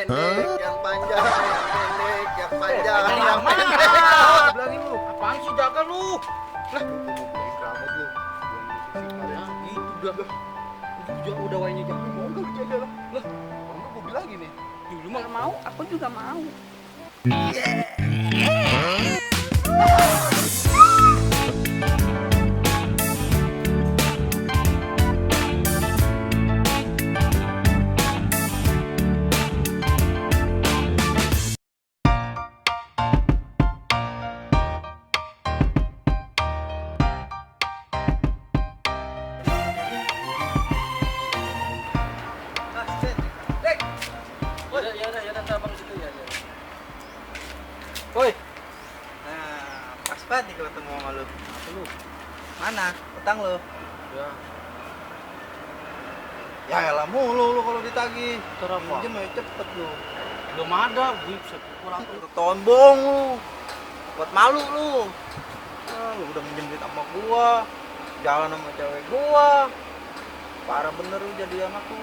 pendek, yang panjang, yang pendek, yang panjang, yang mana? pendek. Bilangin lu. Apaan sih, jaga lu? Lah, lu mau beliin rambut lu. Belum disusi Ya, itu udah wainya jangan. Mau enggak lu jaga lah. Lah, kalau enggak gua bilangin nih. Lu mah mau, aku juga mau. Ya udah, ntar abang situ ya. Woi, Nah, pas banget nih kalau ketemu sama lu. apa lu? Mana? Utang lu. Ya, Ya elah mulu lu kalau ditagih. ntar apa? Minjem aja cepet lu. Belum ada, buset, kurang. Tahun bohong lu. Buat malu lu. Ah, lu udah minjem duit sama gua. Jalan sama cewek gua. Parah bener lu jadi anak lu.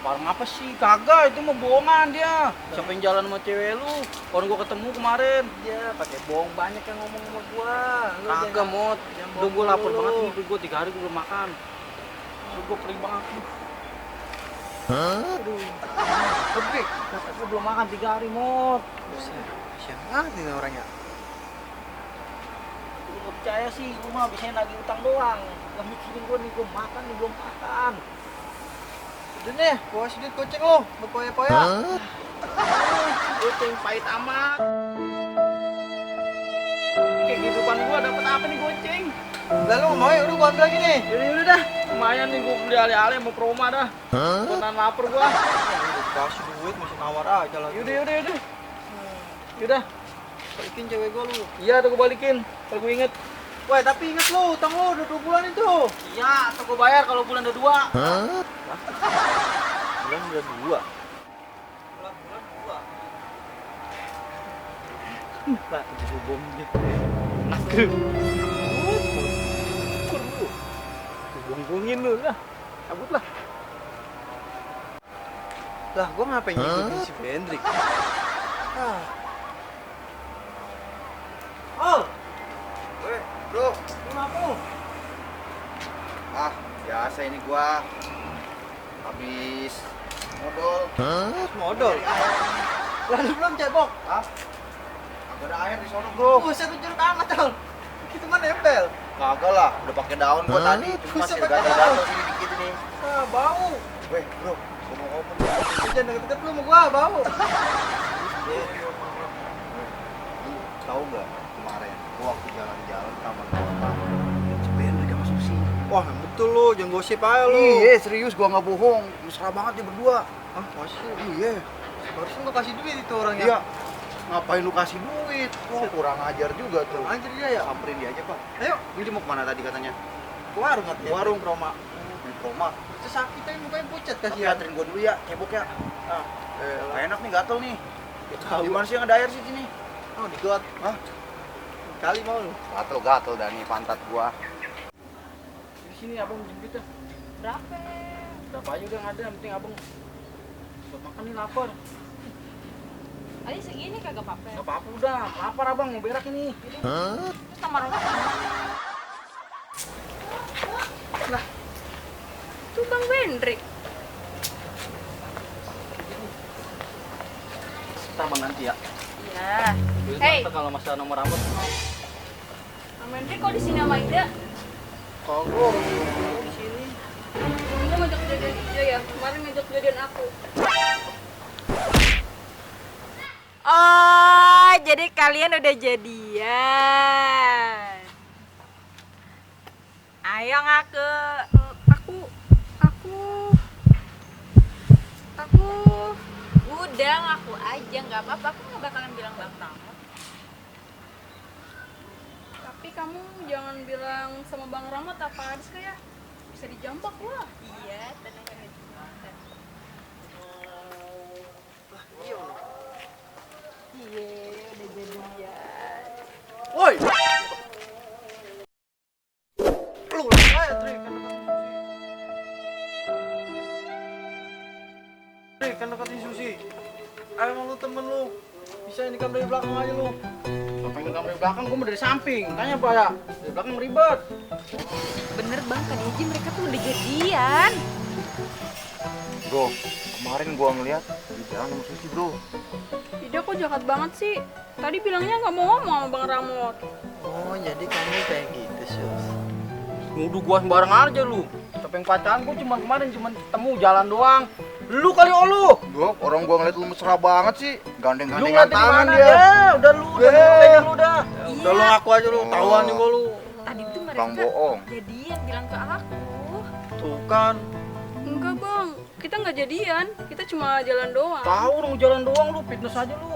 Parang apa sih? Kagak, itu mah bohongan dia. Siapa yang jalan sama cewek lu? Orang gua ketemu kemarin. Iya, pakai bohong banyak yang ngomong sama gua. Lu Kagak, jangan- Mot. jangan Udah gua bohong lapar dulu. banget nih, gua 3 hari gua belum makan. Gua perih banget nih. Aduh. Tapi, kata gua belum makan 3 hari, Mot. Buset, kasihan banget ini orangnya. Lu gak percaya sih, gua mah biasanya nagih utang doang. Gak mikirin gua nih, gua makan nih, belum makan. Udah nih, gua kasih duit goceng lu buat poya-poya. Goceng pahit amat. Kayak kehidupan gua dapet apa nih goceng? Lalu mau ya udah gua ambil lagi nih. Yaudah dah, lumayan nih gua beli ale-ale sama Proma dah. Beneran lapar gua. Kasih duit masih nawar aja lagi. Yaudah. Yaudah, Balikin cewek gua lu. iya udah gua balikin. Kalau gua inget. Woi, tapi inget lu, utang lu udah 2 bulan itu. Iya, atau gua bayar kalau bulan udah 2. Bulan udah 2. Bulan 2. Lah, itu bomnya. Nakal. Perlu. Bonggongin lu lah. Cabut lah. Lah, gua ngapain ngikutin si Hendrik? Ah. Oh. Weh, bro. Kenapa? Ah, biasa ini gua habis modal. Modal? Lalu belum cebok? Ah, agak ada air di sono, bro. Buset, lu jeruk amat, Al. Itu mah nempel. Kagak lah, udah pakai daun gua tadi. Cuma masih Buset, pakai gatal-gatal sini dikit ini. Ah, bau. Weh, bro, gua mau ngomong. Lu jangan deket-deket lu sama gua, bau. Lu tahu nggak kemarin gua waktu jalan-jalan taman kota si Hendrik sama Susi. Wah, betul lu, jangan gosip aja lu. Iya, serius gua nggak bohong. Mesra banget dia berdua. Hah, masih? Iya. Harusnya gua kasih duit itu orangnya. Iya. Ngapain lu kasih duit? Wah, kurang ajar juga tuh. Anjir dia ya. Samperin dia aja, Pak. Ayo, ini mau kemana tadi katanya? Ke warung katanya. Warung Proma. Di Proma. Terus sakit aja mukanya pucat kasihan. Anterin gua dulu ya, cebok ya. Ah, nggak enak nih, gatel nih. Di mana sih yang ada air sih sini? Oh, di got. Hah? Kali mau lu. Gatel-gatel dah nih pantat gua. Di sini abang jemput dah. Berapa? Berapa aja udah yang ada, yang penting abang buat makan nih lapar. Ayo segini kagak apa-apa. Gak apa-apa udah, lapar abang mau berak ini. Terus sama orang lah. Itu Bang Hendrik. Ntar bang nanti ya. Iya. Jadi Hey, ntar kalau masalah nomor rambut. Bang Hendrik kok di sini sama Ida? Kalau di sini. Dia ngajak jadian dia ya. Kemarin ngajak jadian aku. Oh, jadi kalian udah jadian. Ayo ngaku. Aku udah ngaku aja, nggak apa-apa. Aku nggak bakalan bilang Bang Ramot. Tapi kamu jangan bilang sama Bang Ramot apa harus kayak bisa dijambak lah. Iya, tenang aja. Iya, udah jadian. Woi. Lu aja, Tri, kan deketin Susi. emang lu temen lu. Bisa nikam dari belakang aja lu. Ngapain nikam dari belakang, gua mau dari samping. Tanya apa ya? Dari belakang ribet. Bener bang, tadi aja mereka tuh udah jadian. Bro, kemarin gua ngeliat di jalan sama Susi bro. Ida kok jahat banget sih? Tadi bilangnya nggak mau ngomong sama Bang Ramot. Oh, jadi kamu kayak gitu, Sus. Nuduh gua sembarang aja lu. Tapi yang pacaran gua kemarin cuma ketemu jalan doang. Lu kali lu. Bro, orang gua ngeliat lu mesra banget sih. Lu Gandeng-gandengan ngeliat di tangan mana dia. ya? Udah lu, udah lu dah. Udah lu Iya. ngaku aja lu, tahuan juga lu. Tadi tuh mereka Bang bohong. jadian bilang ke aku. Tuh kan, Enggak bang, kita nggak jadian. Kita cuma jalan doang. tahu dong jalan doang lu, fitness aja lu.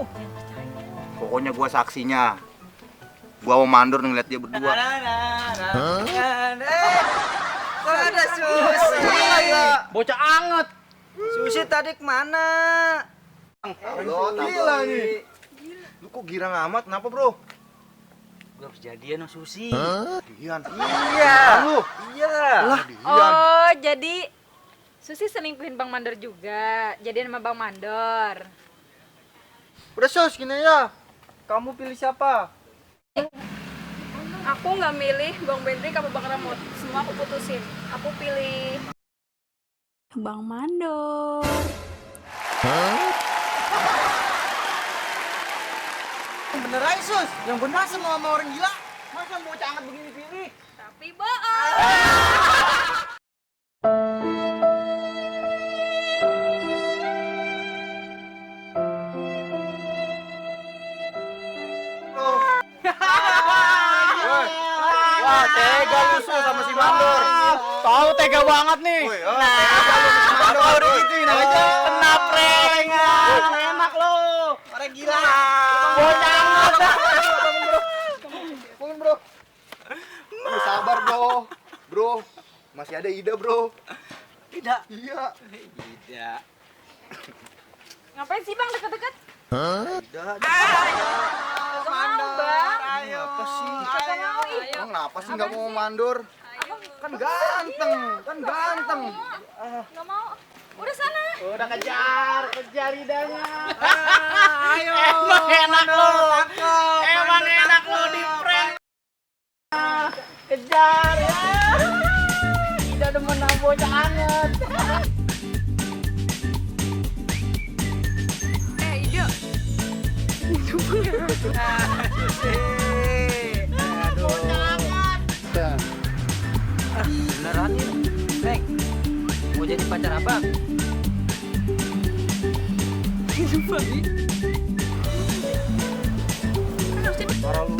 Pokoknya gua saksinya. Gua mau mandor ngeliat dia berdua. Kok ada Susi? Bocah anget. Susi tadi kemana? Lo gila nih. Lu kok girang amat? Kenapa bro? Gue harus jadian sama Susi. Dian. Iya. Lu. Iya. Lah, Dian. Oh, jadi Susi selingkuhin Bang Mandor juga. Jadian sama Bang Mandor. Udah sus, gini ya. Kamu pilih siapa? Aku nggak milih Bang Bendrik apa Bang Ramot. Semua aku putusin. Aku pilih Bang Mandor. Bener aja sus, yang bener sama orang gila. Masa bocah anget begini pilih? Tapi bohong. Wah, tega lu sus sama si Mandor. Tahu tega banget nih. Nah, udah gituin aja. Kena prank. Enak lo. Orang gila. Bocah anget. Bangun bro. Lu sabar bro. Bro, masih ada Ida bro. Tidak. Iya. Tidak. Ngapain sih Bang deket-deket? Ida. Mandor. Bang. Ayo. Apa sih? Kagak mau ih. Emang kenapa sih nggak mau mandor? Kan ganteng, kan ganteng. Nggak mau. Udah sana. Udah kejar idanya. Ayo. Emang enak lo. Emang enak lo di prank. Kejar ya. Tidak demen sama bocah anget. Ida. Beneran nih, Neng. Mau jadi pacar abang? Suara lu